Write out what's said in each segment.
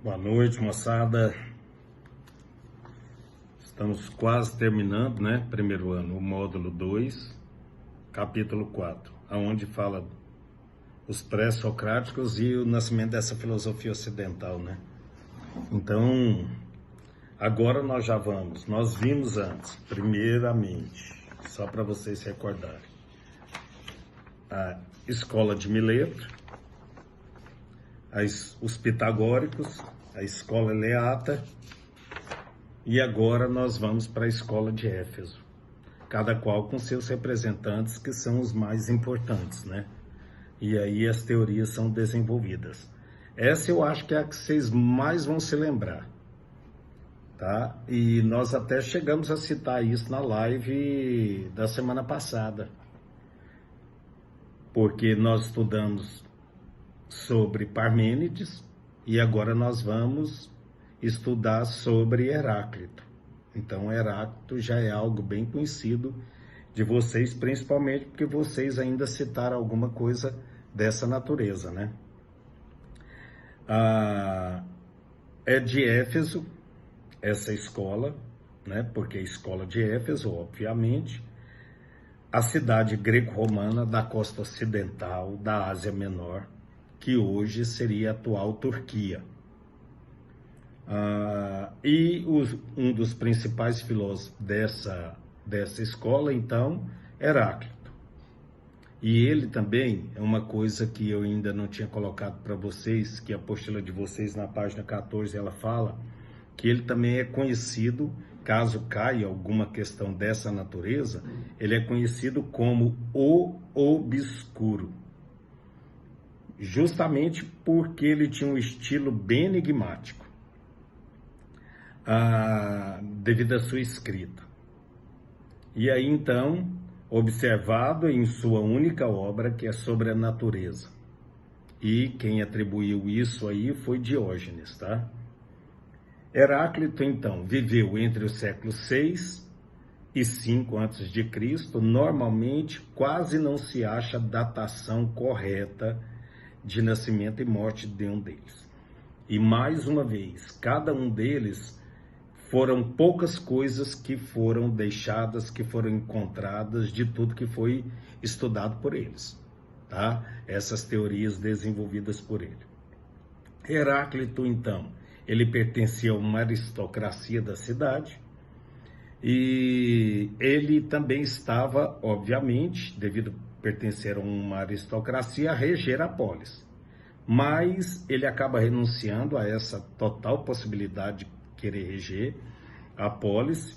Boa noite, moçada. Estamos quase terminando, né? Primeiro ano, o módulo 2, capítulo 4, onde fala os pré-socráticos e o nascimento dessa filosofia ocidental, né? Então, agora nós vimos antes, primeiramente, só para vocês se recordarem, a escola de Mileto, os pitagóricos, a escola eleata, e agora nós vamos para a escola de Éfeso, cada qual com seus representantes que são os mais importantes, né? E aí as teorias são desenvolvidas. Essa eu acho que é a que vocês mais vão se lembrar, tá? E nós até chegamos a citar isso na live da semana passada, porque nós estudamos sobre Parmênides e agora nós vamos estudar sobre Heráclito. Então, Heráclito já é algo bem conhecido de vocês, principalmente porque vocês ainda citaram alguma coisa dessa natureza, né? É de Éfeso, essa escola, né? Porque a escola de Éfeso, obviamente, a cidade greco-romana da costa ocidental da Ásia Menor, que hoje seria a atual Turquia. Um dos principais filósofos dessa escola, então, Heráclito. E ele também, é uma coisa que eu ainda não tinha colocado para vocês, que a apostila de vocês na página 14, ela fala que ele também é conhecido, caso caia alguma questão dessa natureza, ele é conhecido como o obscuro. Justamente porque ele tinha um estilo bem enigmático, devido à sua escrita. E aí, então, observado em sua única obra, que é sobre a natureza. E quem atribuiu isso aí foi Diógenes, tá? Heráclito, então, viveu entre os séculos 6 e 5 a.C. Normalmente, quase não se acha datação correta de nascimento e morte de um deles. E mais uma vez, cada um deles foram poucas coisas que foram deixadas, que foram encontradas de tudo que foi estudado por eles, tá? Essas teorias desenvolvidas por ele. Heráclito, então, ele pertencia a uma aristocracia da cidade e ele também estava, obviamente, devido a pertencer a uma aristocracia, a reger a polis. Mas ele acaba renunciando a essa total possibilidade de querer reger a polis.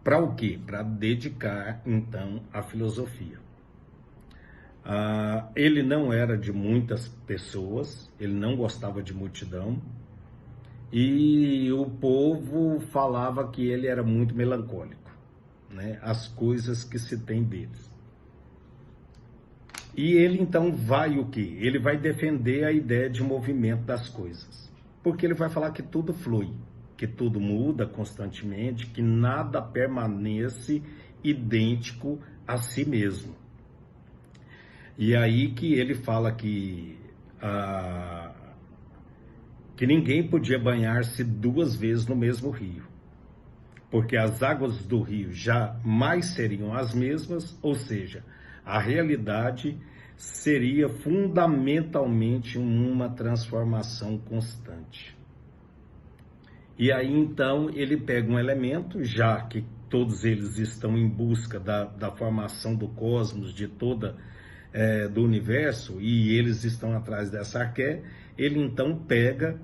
Para o quê? Para dedicar, então, à filosofia. Ele não era de muitas pessoas, ele não gostava de multidão, e o povo falava que ele era muito melancólico, né? As coisas que se tem deles. E ele então vai o quê? Ele vai defender a ideia de movimento das coisas. Porque ele vai falar que tudo flui, que tudo muda constantemente, que nada permanece idêntico a si mesmo. E aí que ele fala que ninguém podia banhar-se 2 vezes no mesmo rio. Porque as águas do rio jamais seriam as mesmas, ou seja, a realidade seria fundamentalmente uma transformação constante. E aí então ele pega um elemento, já que todos eles estão em busca da formação do cosmos, de do universo, e eles estão atrás dessa arqué, ele então pega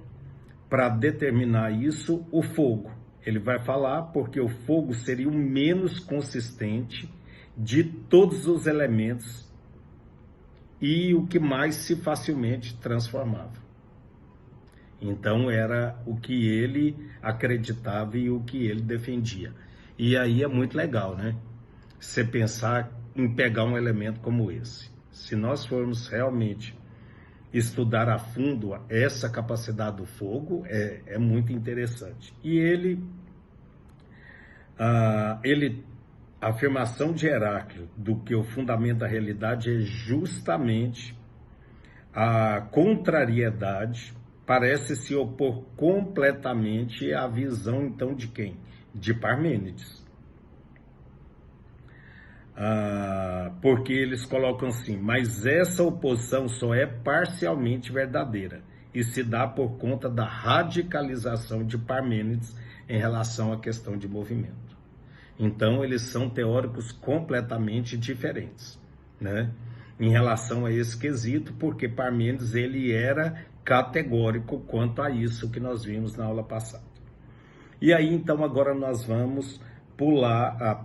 para determinar isso o fogo. Ele vai falar porque o fogo seria o menos consistente de todos os elementos e o que mais se facilmente transformava. Então era o que ele acreditava e o que ele defendia. E aí é muito legal, né? Você pensar em pegar um elemento como esse. Se nós formos realmente estudar a fundo essa capacidade do fogo, é muito interessante. E a afirmação de Heráclito do que o fundamento da realidade é justamente a contrariedade parece se opor completamente à visão, então, de quem? De Parmênides. Porque eles colocam assim, mas essa oposição só é parcialmente verdadeira e se dá por conta da radicalização de Parmênides em relação à questão de movimento. Então, eles são teóricos completamente diferentes, né? Em relação a esse quesito, porque Parmênides ele era categórico quanto a isso que nós vimos na aula passada. E aí, então, agora nós vamos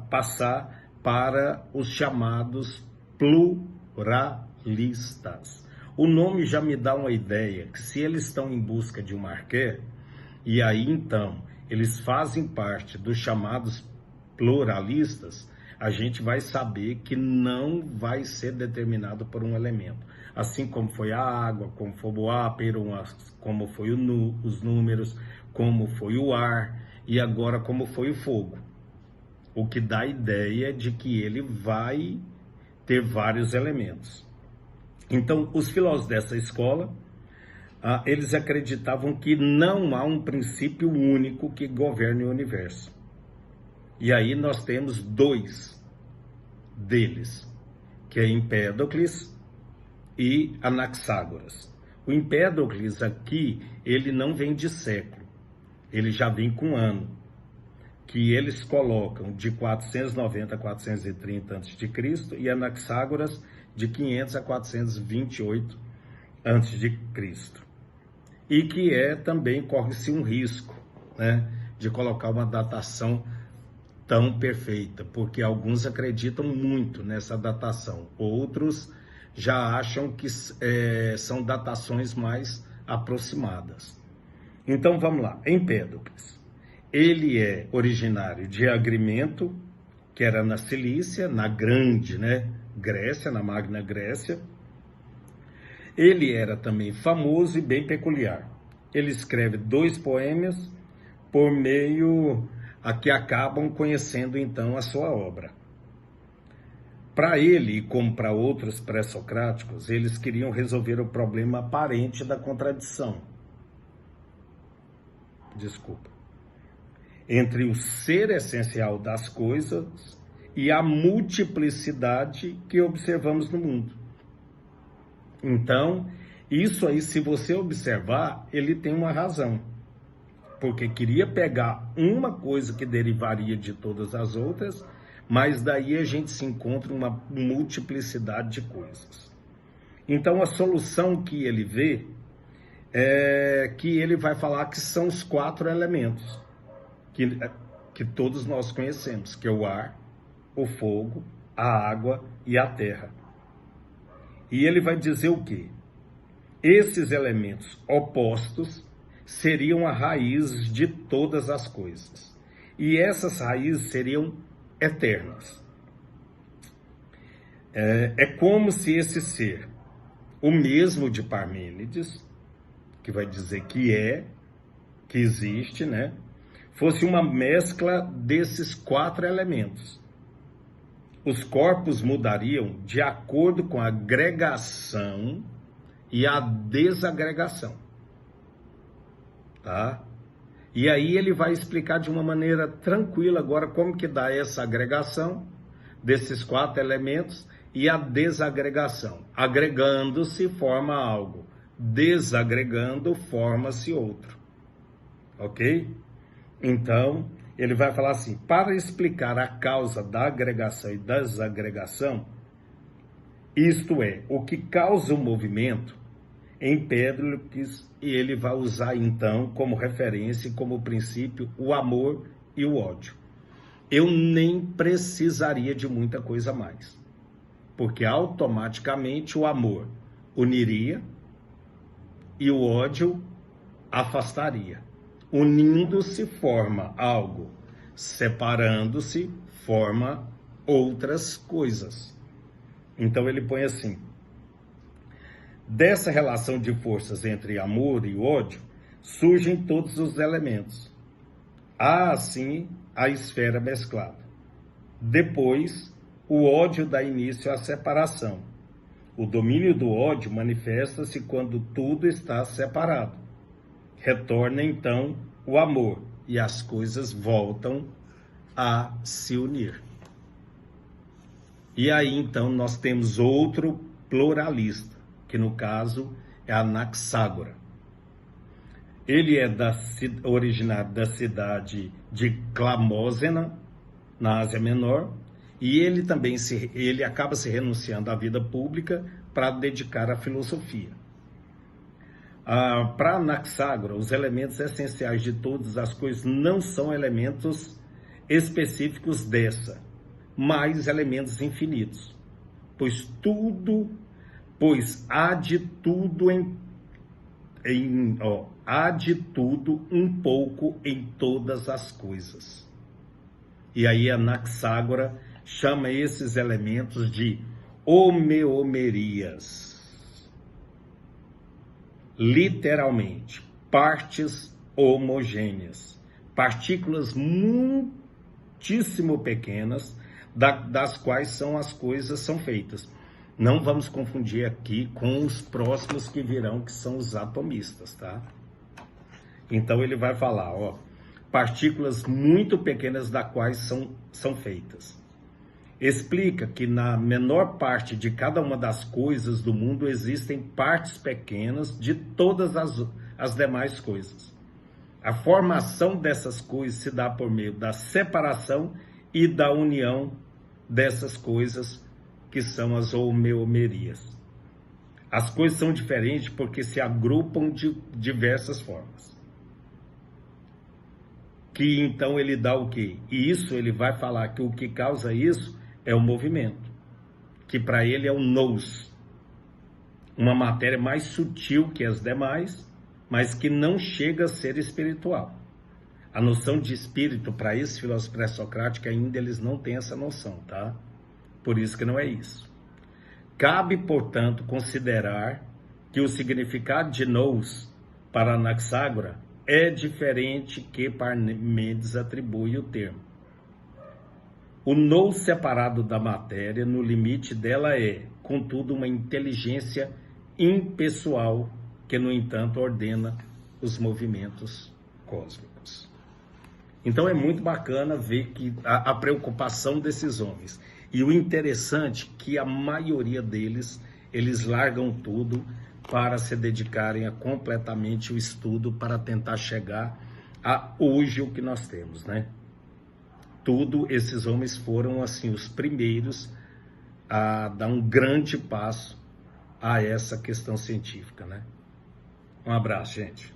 passar para os chamados pluralistas. O nome já me dá uma ideia que se eles estão em busca de um arqué, e aí então eles fazem parte dos chamados pluralistas, a gente vai saber que não vai ser determinado por um elemento. Assim como foi a água, como foi o ápero, como foi os números, como foi o ar e agora como foi o fogo. O que dá a ideia de que ele vai ter vários elementos. Então, os filósofos dessa escola, eles acreditavam que não há um princípio único que governe o universo. E aí nós temos dois deles, que é Empédocles e Anaxágoras. O Empédocles aqui, ele não vem de século, ele já vem com ano, que eles colocam de 490 a 430 a.C. e Anaxágoras de 500 a 428 a.C. E que também corre-se um risco, né, de colocar uma datação tão perfeita, porque alguns acreditam muito nessa datação, outros já acham que são datações mais aproximadas. Então vamos lá, Empédocles. Ele é originário de Agrimento, que era na Cilícia, na grande, né, Grécia, na Magna Grécia. Ele era também famoso e bem peculiar. Ele escreve 2 poemas por meio a que acabam conhecendo então a sua obra. Para ele, como para outros pré-socráticos, eles queriam resolver o problema aparente da contradição. Entre o ser essencial das coisas e a multiplicidade que observamos no mundo. Então, isso aí, se você observar, ele tem uma razão. Porque queria pegar uma coisa que derivaria de todas as outras, mas daí a gente se encontra uma multiplicidade de coisas. Então, a solução que ele vê é que ele vai falar que são os 4 elementos que todos nós conhecemos, que é o ar, o fogo, a água e a terra. E ele vai dizer o quê? Esses elementos opostos seriam a raiz de todas as coisas. E essas raízes seriam eternas. É como se esse ser, o mesmo de Parmênides, que vai dizer que existe, né, fosse uma mescla desses 4 elementos. Os corpos mudariam de acordo com a agregação e a desagregação. Tá? E aí ele vai explicar de uma maneira tranquila agora como que dá essa agregação desses 4 elementos e a desagregação. Agregando-se forma algo, desagregando forma-se outro. Ok? Então, ele vai falar assim, para explicar a causa da agregação e desagregação, isto é, o que causa o movimento, Empédocles, e ele vai usar então como referência e como princípio o amor e o ódio. Eu nem precisaria de muita coisa mais, porque automaticamente o amor uniria e o ódio afastaria. Unindo-se forma algo, separando-se forma outras coisas. Então ele põe assim, dessa relação de forças entre amor e ódio, surgem todos os elementos. Há assim a esfera mesclada. Depois, o ódio dá início à separação. O domínio do ódio manifesta-se quando tudo está separado. retorna então o amor e as coisas voltam a se unir. E aí então nós temos outro pluralista, que no caso é Anaxágora. Ele é originário da cidade de Clamósena, na Ásia Menor, e ele também ele acaba se renunciando à vida pública para dedicar à filosofia. Para Anaxágora, os elementos essenciais de todas as coisas não são elementos específicos dessa, mas elementos infinitos, pois há de tudo há de tudo um pouco em todas as coisas. E aí Anaxágora chama esses elementos de homeomerias. Literalmente, partes homogêneas, partículas muitíssimo pequenas, das quais as coisas são feitas. Não vamos confundir aqui com os próximos que virão, que são os atomistas, tá? Então ele vai falar, partículas muito pequenas das quais são feitas. Explica que na menor parte de cada uma das coisas do mundo existem partes pequenas de todas as demais coisas. A formação dessas coisas se dá por meio da separação e da união dessas coisas, que são as homeomerias. As coisas são diferentes porque se agrupam de diversas formas. Que então ele dá o quê? E isso ele vai falar que o que causa isso é o movimento, que para ele é o nous, uma matéria mais sutil que as demais, mas que não chega a ser espiritual. A noção de espírito para esses filósofos pré-socráticos ainda eles não têm essa noção, tá? Por isso que não é isso. Cabe, portanto, considerar que o significado de nous para Anaxágora é diferente que Parmênides atribui o termo. O nous separado da matéria, no limite dela contudo, uma inteligência impessoal que, no entanto, ordena os movimentos cósmicos. Então é muito bacana ver que a preocupação desses homens. E o interessante é que a maioria deles, eles largam tudo para se dedicarem a completamente o estudo para tentar chegar a hoje o que nós temos, né? Esses homens foram assim os primeiros a dar um grande passo a essa questão científica, né? Um abraço, gente.